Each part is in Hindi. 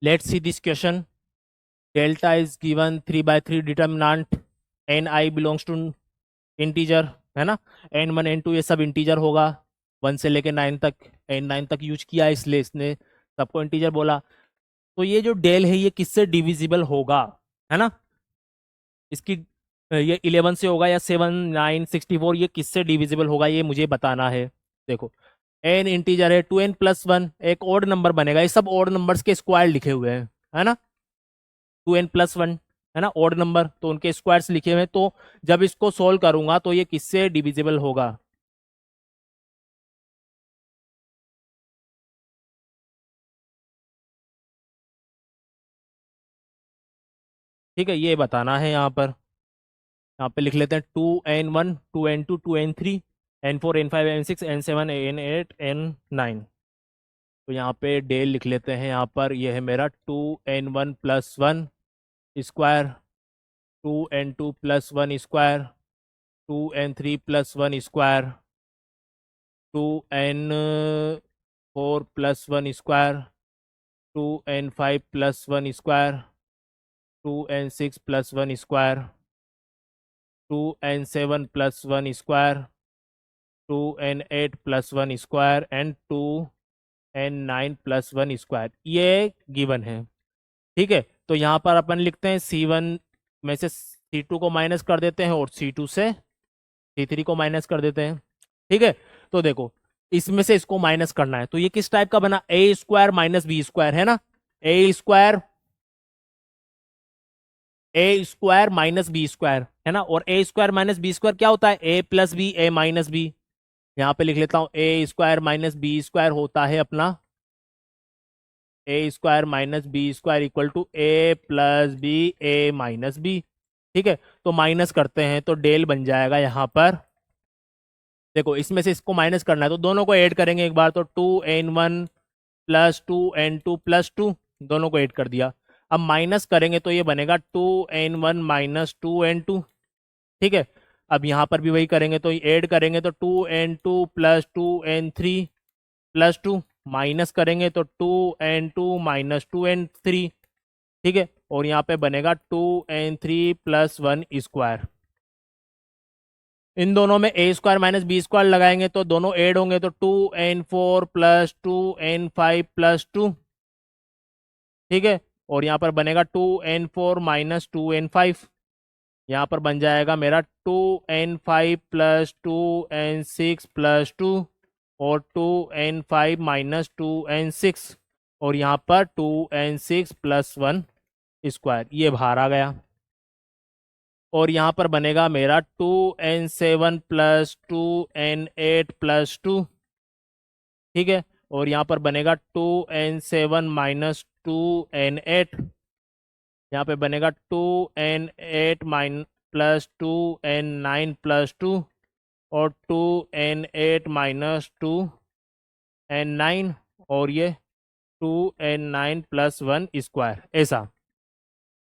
Let's see this question. Delta is given 3/3 determinant N I belongs to integer, है ना. N1 N2 ये सब इंटीजर होगा. 1 से लेके 9 तक, N9 तक यूज किया है, इसलिए इसने सबको इंटीजर बोला. तो ये जो डेल है ये किससे डिविजिबल होगा, है ना. इसकी ये 11 से होगा या 7 9 64, ये किससे डिविजिबल होगा ये मुझे बताना है. देखो, एन इंटीजर है, 2n+1 एक ओड नंबर बनेगा. ये सब ओड नंबर्स के स्क्वायर लिखे हुए हैं, है ना. 2n+1 है ना, ओड नंबर, तो उनके स्क्वायर्स लिखे हुए हैं. तो जब इसको सोल्व करूंगा तो ये किससे डिविजिबल होगा. ठीक है, ये बताना है. यहाँ पे लिख लेते हैं 2n1 2n2 2n3 n4 n5 n6 n7 n8 n9. तो यहाँ पे डेल लिख लेते हैं. यहाँ पर ये है मेरा 2n1+1 square, 2n2+1 square, 2n3+1 square, 2n4+1 square, 2n5+1 square, 2n6+1 square, 2n7+1 square, 2n8+1 square and 2n9+1 square. ये गिवन है. ठीक है, तो यहाँ पर अपन लिखते हैं C1 में से C2 को माइनस कर देते हैं और C2 से C3 को माइनस कर देते हैं. ठीक है, तो देखो, इसमें से इसको माइनस करना है. तो ये किस टाइप का बना, A² - B², है ना. A² - B² है ना. और A² - B² क्या होता है, A+B A-B. यहाँ पे लिख लेता हूँ, A² - B² होता है अपना A² - B² equal to A+B A-B. ठीक है, तो माइनस करते हैं तो डेल बन जाएगा यहाँ पर. देखो, इसमें से इसको माइनस करना है तो दोनों को ऐड करेंगे एक बार. तो 2n1 + 2n2 + 2, दोनों को ऐड कर दिया. अब माइनस करेंगे तो ये बनेगा 2n1 - 2n2. ठीक है, अब यहाँ पर भी वही करेंगे तो ऐड करेंगे तो 2n2 + 2n3 + 2, माइनस करेंगे तो 2n2 - 2n3. ठीक है, और यहाँ पे बनेगा 2n3+1 स्क्वायर. इन दोनों में A² - B² लगाएंगे तो दोनों ऐड होंगे तो 2n4 + 2n5 + 2. ठीक है, और यहाँ पर बनेगा 2n4 - 2n5. यहाँ पर बन जाएगा मेरा 2n5 + 2n6 + 2 और 2n5 - 2n6, और यहाँ पर 2n6+1 स्क्वायर, ये बाहर आ गया. और यहाँ पर बनेगा मेरा 2n7 + 2n8 + 2. ठीक है, और यहाँ पर बनेगा 2n7 - 2n8. यहाँ पे बनेगा 2n8 + 2n9 + 2 और 2n8 - 2n9, और ये 2n9+1 स्क्वायर, ऐसा.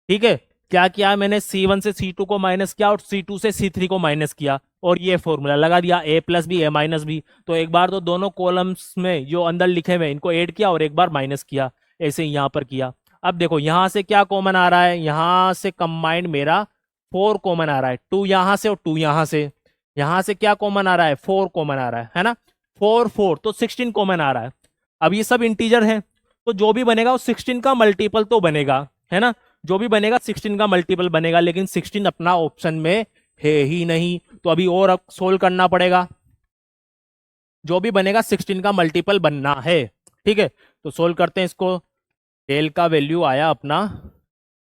ठीक है, क्या किया मैंने, C1 से C2 को माइनस किया और C2 से C3 को माइनस किया और ये फॉर्मूला लगा दिया A+B A-B. तो एक बार तो दोनों कॉलम्स में जो अंदर लिखे हुए इनको ऐड किया और एक बार माइनस किया, ऐसे ही यहाँ पर किया. अब देखो, यहाँ से क्या कॉमन आ रहा है, यहाँ से कंबाइंड मेरा 4 कॉमन आ रहा है. 2 यहाँ से और 2 यहाँ से. यहाँ से क्या कॉमन आ रहा है, 4 कॉमन आ रहा है ना. 4 4 तो 16 कॉमन आ रहा है. अब ये सब इंटीजर है तो जो भी बनेगा वो 16 का मल्टीपल तो बनेगा, है ना. जो भी बनेगा 16 का मल्टीपल बनेगा, लेकिन 16 अपना ऑप्शन में है ही नहीं, तो अभी और अब सोल्व करना पड़ेगा. जो भी बनेगा 16 का मल्टीपल बनना है. ठीक है, तो सोल्व करते हैं इसको. डेल का वैल्यू आया अपना,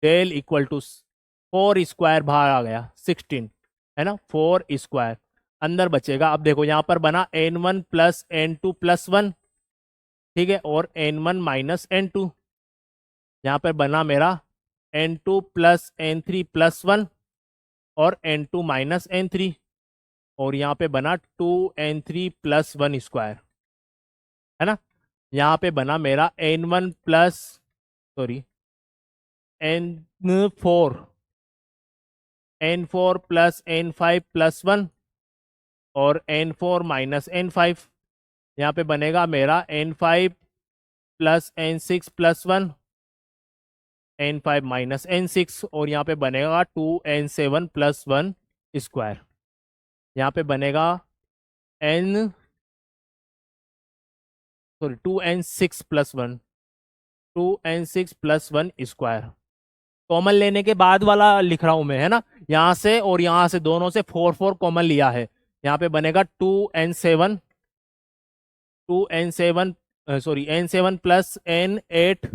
डेल इक्वल टू 4 स्क्वायर, बाहर आ गया 16, है ना. 4 स्क्वायर अंदर बचेगा. अब देखो, यहाँ पर बना n1 + n2+1. ठीक है, और n1 - n2. यहाँ पर बना मेरा n2 + n3+1 और n2 - n3, और यहाँ पे बना 2n3+1 स्क्वायर, है ना. यहाँ पे बना मेरा n1 plus, sorry, n4 n4 + n5+1 और n4 - n5. यहाँ पे बनेगा मेरा n5 + n6+1 n5 minus n6 और यहाँ पे बनेगा 2n7 प्लस 1 स्क्वायर। यहाँ पे बनेगा n sorry 2n6 plus 1, 2n6 plus 1 square. Common लेने के बाद वाला लिख रहा हूं मैं, है ना। यहाँ से और यहाँ से दोनों से 4 कॉमन लिया है। यहाँ पे बनेगा 2n7 sorry n7 plus n8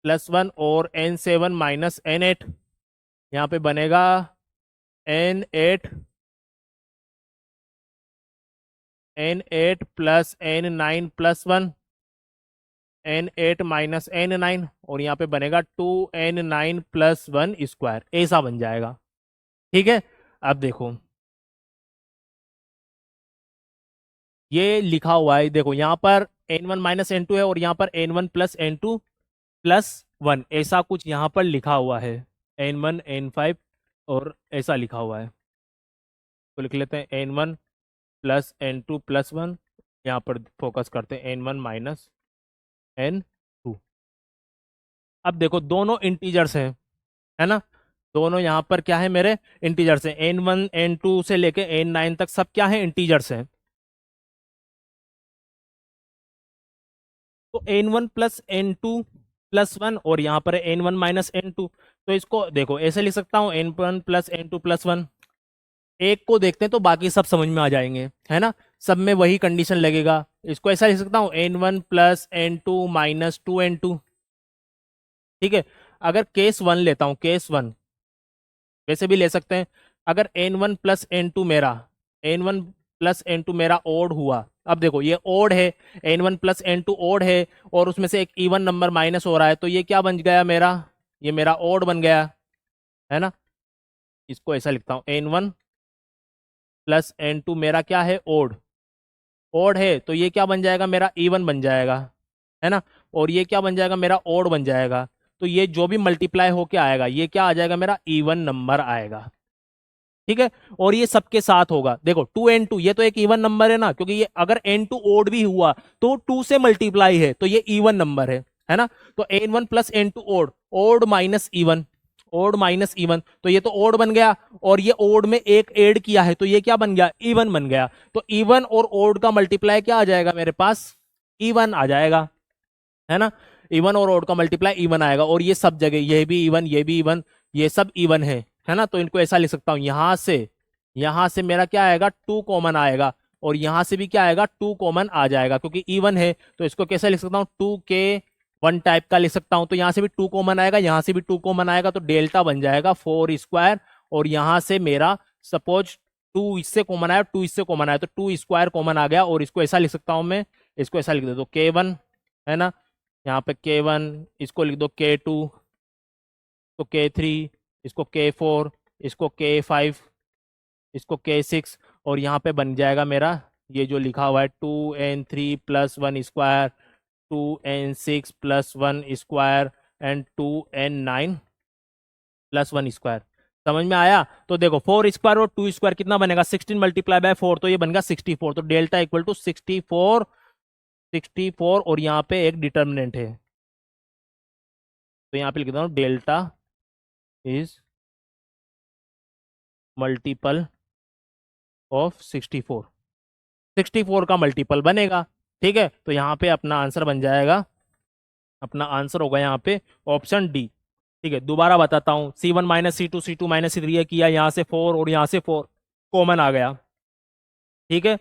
plus 1 और n7 माइनस n8। यहाँ पे बनेगा n8 plus n9 plus 1, n8 minus n9 और यहाँ पे बनेगा 2n9 प्लस 1 स्क्वायर। ऐसा बन जाएगा। ठीक है, अब देखो ये लिखा हुआ है, देखो यहाँ पर n1 माइनस n2 है और यहाँ पर n1 प्लस n2 प्लस 1, ऐसा कुछ यहाँ पर लिखा हुआ है। n1 n5 और ऐसा लिखा हुआ है, तो लिख लेते हैं n1 प्लस n2 प्लस 1। यहाँ पर फोकस करते हैं n1 माइनस n2। अब देखो दोनों इंटीजर्स हैं, है ना। दोनों यहाँ पर क्या है, मेरे इंटीजर्स हैं। n1 n2 से लेके n9 तक सब क्या है, इंटीजर्स हैं। तो n1 प्लस n2 प्लस 1 और यहाँ पर है n1 माइनस n2। तो इसको देखो ऐसे लिख सकता हूँ n1 प्लस n2 प्लस 1। एक को देखते हैं तो बाकी सब समझ में आ जाएंगे, है ना। सब में वही कंडीशन लगेगा। इसको ऐसा लिख सकता हूँ n1 plus n2 minus 2n2। ठीक है, अगर केस 1 लेता हूँ, केस 1 वैसे भी ले सकते हैं। अगर n1 प्लस n2 मेरा n1 प्लस n2 मेरा ओड हुआ, अब देखो ये ओड है, n1 प्लस n2 ओड है और उसमें से एक इवन नंबर माइनस हो रहा है, तो ये क्या बन गया मेरा, ये मेरा ओड बन गया, है ना। इसको ऐसा लिखता हूँ n1 प्लस n2 मेरा क्या है, ओड। ओड है तो ये क्या बन जाएगा, मेरा इवन बन जाएगा, है ना। और ये क्या बन जाएगा, मेरा ओड बन जाएगा। तो ये जो भी मल्टीप्लाई होके आएगा ये क्या आ जाएगा, मेरा इवन नंबर आएगा। ठीक है, और ये सबके साथ होगा। देखो 2n2 ये तो एक इवन नंबर है ना, क्योंकि ये अगर n2 ओड भी हुआ तो 2 से मल्टीप्लाई है, तो ये इवन नंबर है ना। तो n1 plus n2 odd, odd minus even, odd minus even, तो ये तो ओड बन गया और ये ओड में एक ऐड किया है तो ये क्या बन गया, इवन बन गया। तो इवन और ओड का मल्टीप्लाई क्या आ जाएगा मेरे पास, इवन आ जाएगा, है ना। इवन और ओड का मल्टीप्लाई इवन आएगा और ये सब जगह ये भी इवन, ये भी इवन, ये सब इवन है ना। तो इनको ऐसा लिख सकता हूं, यहां से मेरा क्या आएगा, 2 कॉमन आएगा और यहां से भी क्या आएगा, 2 कॉमन आ जाएगा, क्योंकि इवन है। तो इसको कैसे लिख सकता हूँ, 2k1 टाइप का लिख सकता हूं। तो यहां से भी 2 कॉमन आएगा, यहां से भी 2 कॉमन आएगा, तो डेल्टा बन जाएगा 4 स्क्वायर। और यहां से मेरा सपोज 2 इससे कॉमन आया, 2 इससे कॉमन आया, तो 2 स्क्वायर कॉमन आ गया। और इसको ऐसा लिख सकता हूं मैं, इसको ऐसा लिख दे दो k1, है ना। यहाँ पे k1, इसको लिख दो k2, इसको k3, इसको k4, इसको k5, इसको k6 और यहाँ पे बन जाएगा मेरा ये जो लिखा हुआ है 2n3 plus 1 square, 2n6 plus 1 square and 2n9 plus 1 square. समझ में आया। तो देखो 4 स्क्वायर और 2 स्क्वायर कितना बनेगा, 16 मल्टीप्लाई बाय 4, तो ये बनेगा 64। तो डेल्टा इक्वल टू 64, 64 और यहाँ पे एक डिटर्मिनेंट है, तो यहाँ पे लिख देता हूँ डेल्टा इज मल्टीपल ऑफ 64, 64 का मल्टीपल बनेगा। ठीक है, तो यहाँ पे अपना आंसर बन जाएगा, अपना आंसर होगा यहाँ पे ऑप्शन डी। ठीक है, दोबारा बताता हूँ, C1 minus C2, C2 minus C3 किया, यहाँ से 4 और यहाँ से 4 कॉमन आ गया। ठीक है,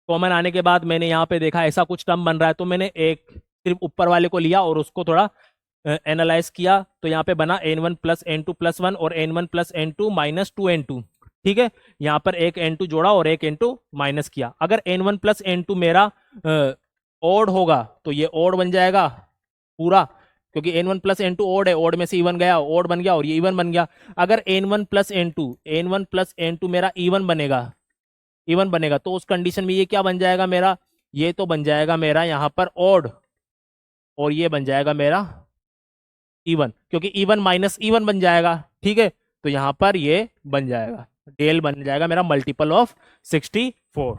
कॉमन आने के बाद मैंने यहाँ पे देखा ऐसा कुछ टर्म बन रहा है, तो मैंने एक सिर्फ ऊपर वाले को लिया और उसको थोड़ा एनालाइज किया। तो यहाँ पे बना n1 प्लस n2 प्लस 1 और n1 plus n2 minus 2n2। ठीक है, यहाँ पर एक n2 जोड़ा और एक n2 माइनस किया। अगर n1 प्लस n2 मेरा ओड होगा तो ये ओड बन जाएगा पूरा, क्योंकि n1 प्लस n2 ओड है, ओड में से इवन गया, ओड बन गया और ये इवन बन गया। अगर n1 प्लस n2 मेरा इवन बनेगा तो उस कंडीशन में ये क्या बन जाएगा मेरा, ये तो बन जाएगा मेरा यहाँ पर ओड और ये बन जाएगा मेरा इवन, क्योंकि इवन माइनस इवन बन जाएगा। ठीक है, तो यहाँ पर ये बन जाएगा, डेल बन जाएगा मेरा मल्टीपल ऑफ 64।